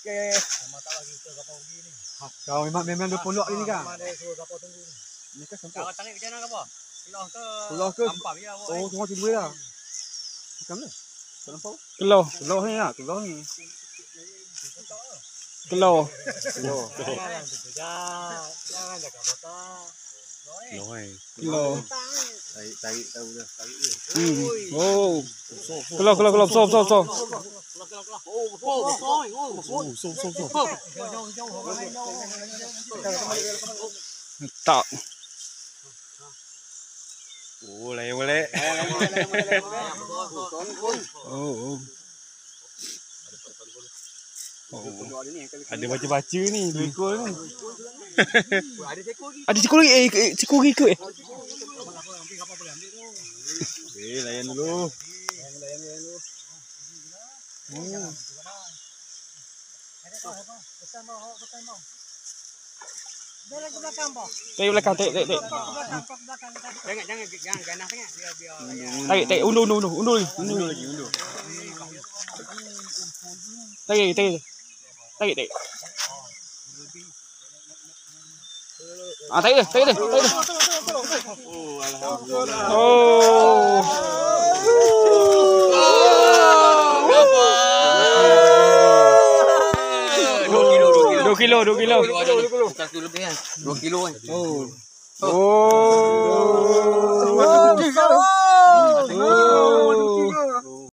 Okey. Matak lagi kita kapau pergi ni. Kau memang dia pulak ini kan? Memang dia suruh kapau tunggu ni. Ni kan sempur. Cara tarik macam mana kapau? Keluar ke? Sampah je awak. Oh, tengok tiba lah. Bukan lah. Kau nampak? Kelau. Keluar ni lah, keluar ni. Kelau. Jangan dah kapau tak. Kelau. Tarik tahu dah, tarik dia. Oh. Kelau. Besar. Tak. Oh, lain boleh. Oh. Ada baca-baca ni, 2 ekor ni. Ada cikgu lagi. Cikgu lagi ikut. Layan dulu. Tarik belakang, tarik. Jangan ganas sangat. Biar. Tarik, undur lagi. Tarik. Tarik dia. Oh. 2 kilo. 2 lebih kan? 2 kilo kan? Oh.